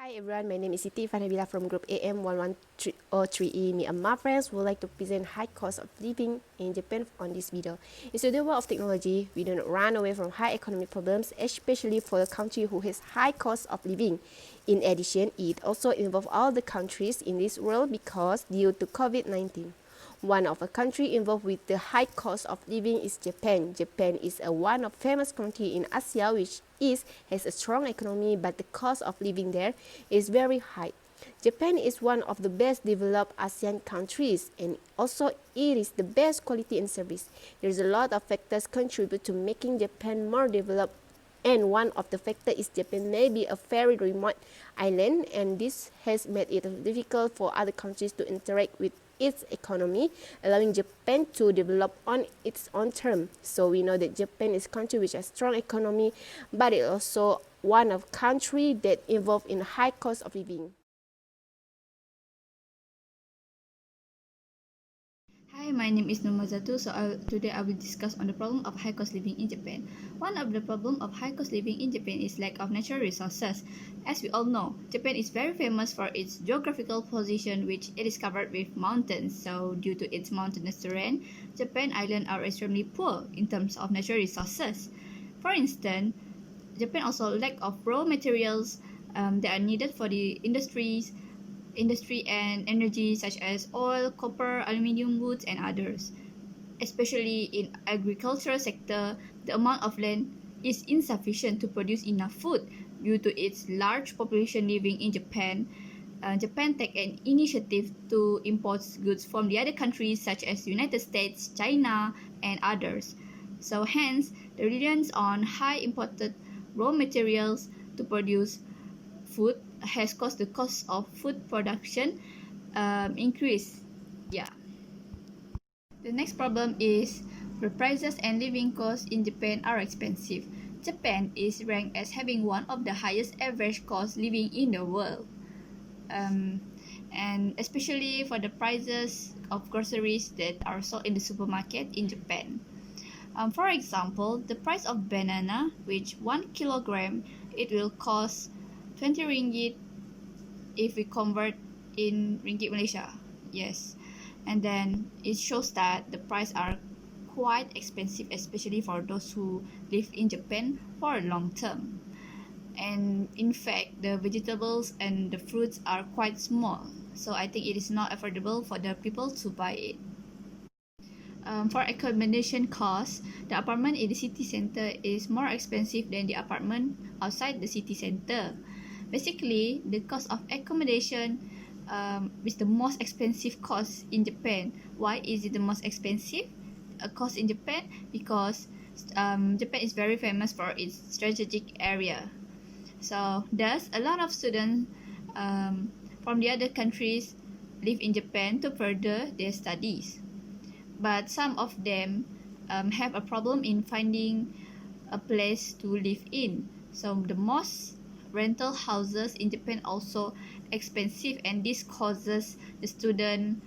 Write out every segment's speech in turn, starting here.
Hi everyone, my name is Siti Nabilah from Group AM11303E. Me and my friends would like to present high cost of living in Japan on this video. In the world of technology, we do not run away from high economic problems, especially for a country who has high cost of living. In addition, it also involves all the countries in this world because due to COVID-19. One of the country involved with the high cost of living is Japan. Japan is one of famous country in Asia which has a strong economy, but the cost of living there is very high. Japan is one of the best developed ASEAN countries, and also it is the best quality and service. There's a lot of factors contribute to making Japan more developed, and one of the factors is Japan may be a very remote island, and this has made it difficult for other countries to interact with its economy, allowing Japan to develop on its own terms. So we know that Japan is a country which has strong economy, but it's also one of country that involved in high cost of living. Hi, my name is Nurmazzuatul. Today I will discuss on the problem of high cost living in Japan. One of the problem of high cost living in Japan is lack of natural resources. As we all know, Japan is very famous for its geographical position, which it is covered with mountains. So due to its mountainous terrain, Japan islands are extremely poor in terms of natural resources. For instance, Japan also lack of raw materials that are needed for the industry and energy such as oil, copper, aluminium, woods, and others. Especially in agricultural sector, the amount of land is insufficient to produce enough food due to its large population living in Japan. Japan take an initiative to import goods from the other countries such as United States, China, and others. So hence, the reliance on high imported raw materials to produce food has caused the cost of food production increase. Yeah. The next problem is the prices and living costs in Japan are expensive. Japan is ranked as having one of the highest average cost living in the world. And especially for the prices of groceries that are sold in the supermarket in Japan. For example, the price of banana, which 1 kilogram, it will cost 20 ringgit if we convert in ringgit Malaysia. Yes. And then it shows that the prices are quite expensive, especially for those who live in Japan for a long term. And in fact, the vegetables and the fruits are quite small. So I think it is not affordable for the people to buy it. For accommodation costs, the apartment in the city center is more expensive than the apartment outside the city center. Basically, the cost of accommodation is the most expensive cost in Japan. Why is it the most expensive cost in Japan? Because Japan is very famous for its strategic area. So, thus, a lot of students from the other countries live in Japan to further their studies. But some of them have a problem in finding a place to live in. So, the most rental houses in Japan also expensive, and this causes the student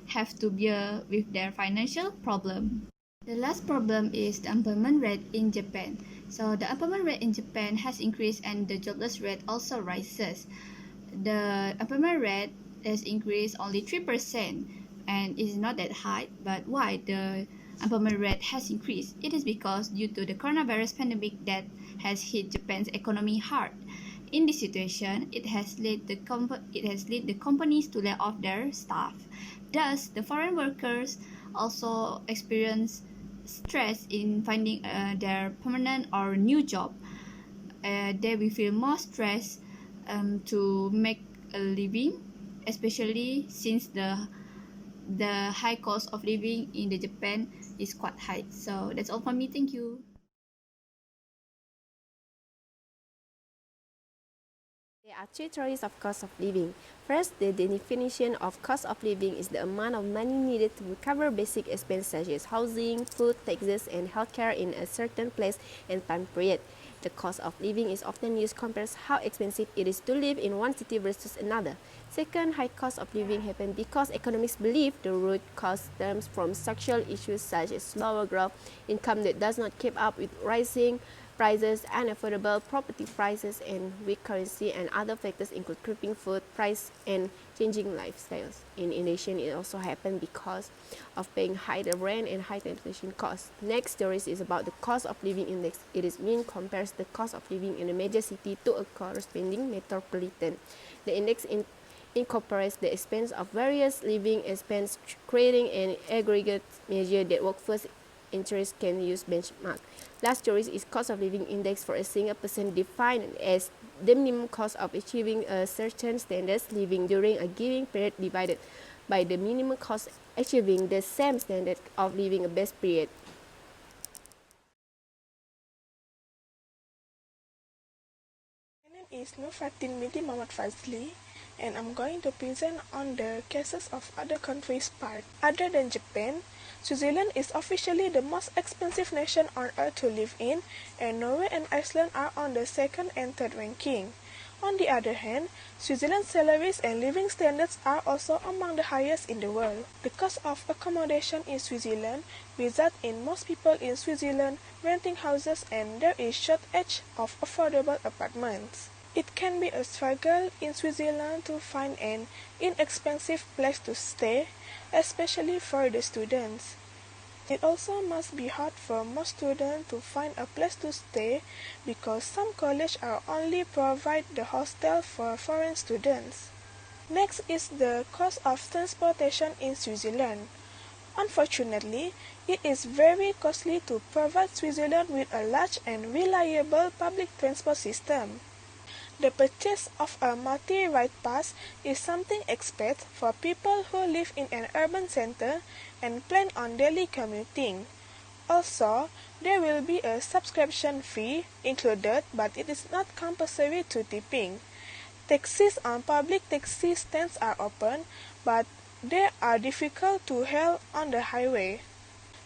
have to bear with their financial problem. The last problem is the unemployment rate in Japan. So the unemployment rate in Japan has increased and the jobless rate also rises. The unemployment rate has increased only 3% and is not that high. But why the unemployment rate has increased? It is because due to the coronavirus pandemic that has hit Japan's economy hard. In this situation, it has led the companies to lay off their staff. Thus, the foreign workers also experience stress in finding their permanent or new job. They will feel more stress to make a living, especially since the high cost of living in the Japan is quite high. So that's all from me. Thank you. There are two theories of cost of living. First, the definition of cost of living is the amount of money needed to cover basic expenses such as housing, food, taxes, and healthcare in a certain place and time period. The cost of living is often used compares how expensive it is to live in one city versus another. Second, high cost of living happen because economists believe the root cause stems from structural issues such as slower growth, income that does not keep up with rising prices, unaffordable property prices, and weak currency, and other factors include creeping food price and changing lifestyles. In addition, it also happened because of paying higher rent and high inflation costs. Next story is about the cost of living index. It is mean compares the cost of living in a major city to a corresponding metropolitan. The index incorporates the expense of various living expenses, creating an aggregate measure that workforce interest can use benchmark. Last choice is cost of living index for a single person defined as the minimum cost of achieving a certain standards living during a given period divided by the minimum cost achieving the same standard of living a best period. My name is Nur Fatin binti Mohamad Fadzlie, and I'm going to present on the cases of other countries' part. Other than Japan, Switzerland is officially the most expensive nation on earth to live in, and Norway and Iceland are on the second and third ranking. On the other hand, Switzerland's salaries and living standards are also among the highest in the world. The cost of accommodation in Switzerland results in most people in Switzerland renting houses, and there is shortage of affordable apartments. It can be a struggle in Switzerland to find an inexpensive place to stay, especially for the students. It also must be hard for most students to find a place to stay because some colleges are only provide the hostel for foreign students. Next is the cost of transportation in Switzerland. Unfortunately, it is very costly to provide Switzerland with a large and reliable public transport system. The purchase of a multi-ride pass is something expected for people who live in an urban center and plan on daily commuting. Also, there will be a subscription fee included, but it is not compulsory to tipping. Taxis on public taxi stands are open, but they are difficult to hail on the highway.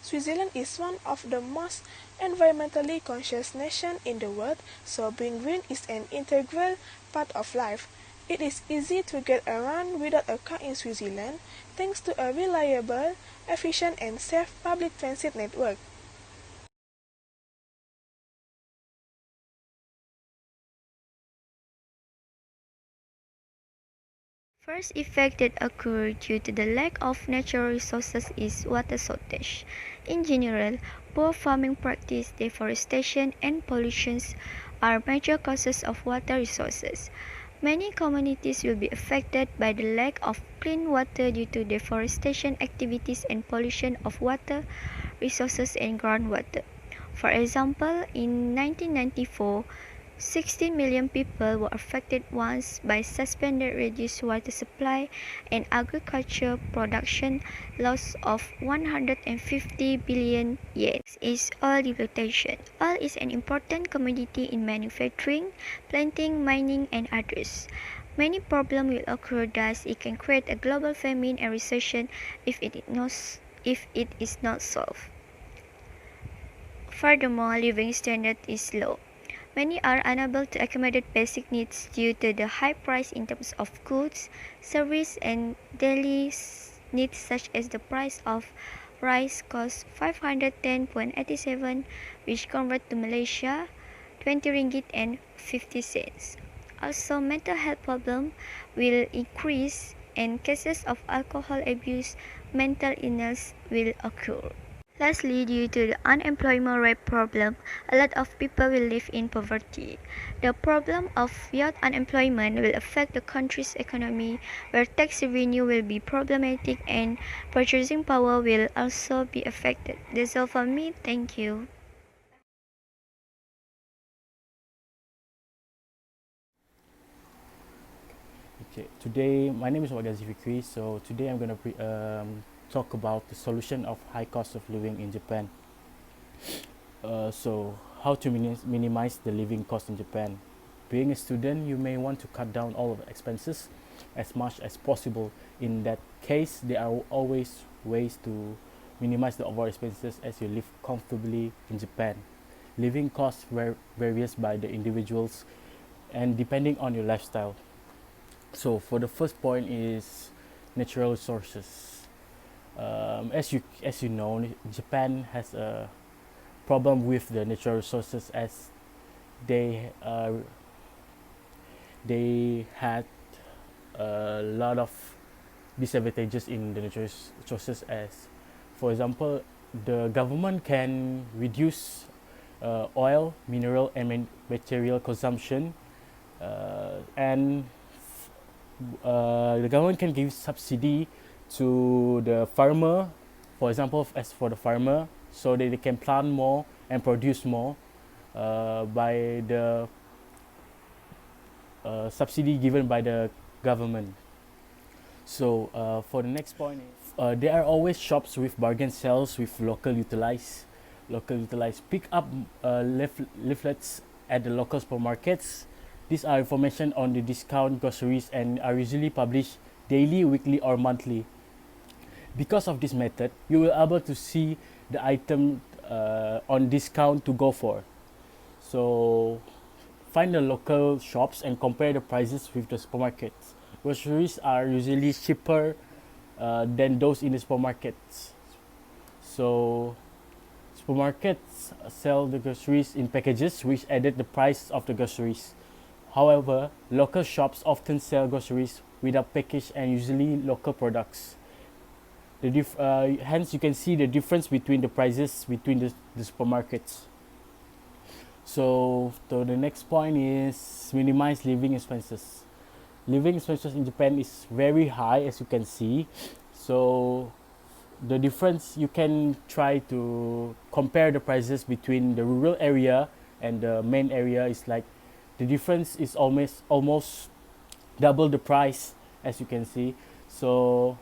Switzerland is one of the most environmentally conscious nations in the world, so being green is an integral part of life. It is easy to get around without a car in Switzerland, thanks to a reliable, efficient, and safe public transit network. First effect that occur due to the lack of natural resources is water shortage. In general, poor farming practice, deforestation, and pollution are major causes of water resources. Many communities will be affected by the lack of clean water due to deforestation activities and pollution of water resources and groundwater. For example, in 1994, 16 million people were affected once by suspended reduced water supply and agriculture production loss of 150 billion yen. Is oil depletion. Oil is an important commodity in manufacturing, planting, mining, and others. Many problems will occur, thus it can create a global famine and recession if it is not solved. Furthermore, living standard is low. Many are unable to accommodate basic needs due to the high price in terms of goods, service, and daily needs such as the price of rice costs 510.87, which convert to Malaysia 20 ringgit and 50 cents. Also, mental health problems will increase and cases of alcohol abuse, mental illness will occur. Lastly, due to the unemployment rate problem, a lot of people will live in poverty. The problem of youth unemployment will affect the country's economy, where tax revenue will be problematic and purchasing power will also be affected. That's all for me. Thank you. Okay, today my name is Ghazi Fiqri. So today I'm going to talk about the solution of high cost of living in Japan. So how to minimize the living cost in Japan. Being a student, you may want to cut down all of the expenses as much as possible. In that case, there are always ways to minimize the overall expenses as you live comfortably in Japan. Living costs varies by the individuals and depending on your lifestyle. So for the first point is natural resources. As you know, Japan has a problem with the natural resources as they had a lot of disadvantages in the nutritious choices. As for example, the government can reduce oil, mineral and material consumption, and the government can give subsidy to the farmer, for example, as for the farmer, so that they can plant more and produce more by the subsidy given by the government. So for the next point, there are always shops with bargain sales with local utilized. Pick up leaflets at the local supermarkets. These are information on the discount groceries and are usually published daily, weekly or monthly. Because of this method, you will be able to see the item on discount to go for. So find the local shops and compare the prices with the supermarkets. Groceries are usually cheaper than those in the supermarkets. So supermarkets sell the groceries in packages which added the price of the groceries. However, local shops often sell groceries without package and usually local products. Hence you can see the difference between the prices between the supermarkets. So the next point is minimize living expenses. Living expenses in Japan is very high, as you can see. So the difference, you can try to compare the prices between the rural area and the main area. Is like the difference is almost double the price, as you can see. So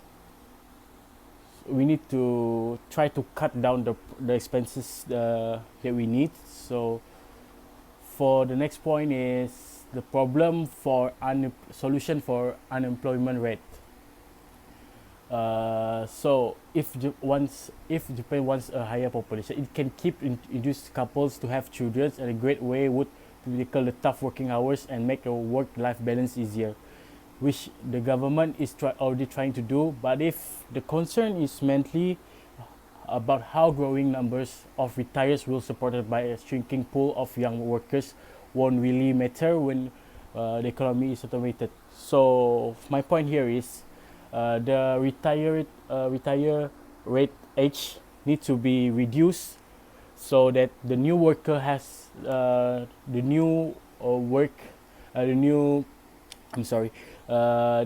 we need to try to cut down the expenses that we need. So for the next point is the problem for solution for unemployment rate. So if Japan wants a higher population, it can keep induce couples to have children, and a great way would to tackle the tough working hours and make a work-life balance easier, which the government is already trying to do. But if the concern is mainly about how growing numbers of retirees will supported by a shrinking pool of young workers won't really matter when the economy is automated. So my point here is the retire rate age need to be reduced so that the new worker has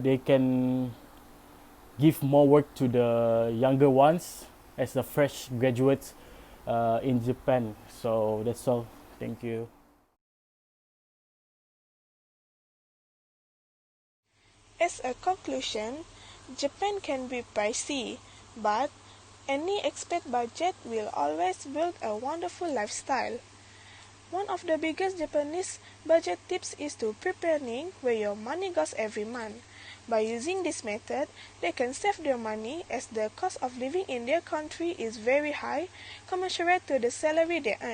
they can give more work to the younger ones as the fresh graduates in Japan. So that's all. Thank you. As a conclusion, Japan can be pricey, but any expat budget will always build a wonderful lifestyle. One of the biggest Japanese budget tips is to preparing where your money goes every month. By using this method, they can save their money as the cost of living in their country is very high commensurate to the salary they earn.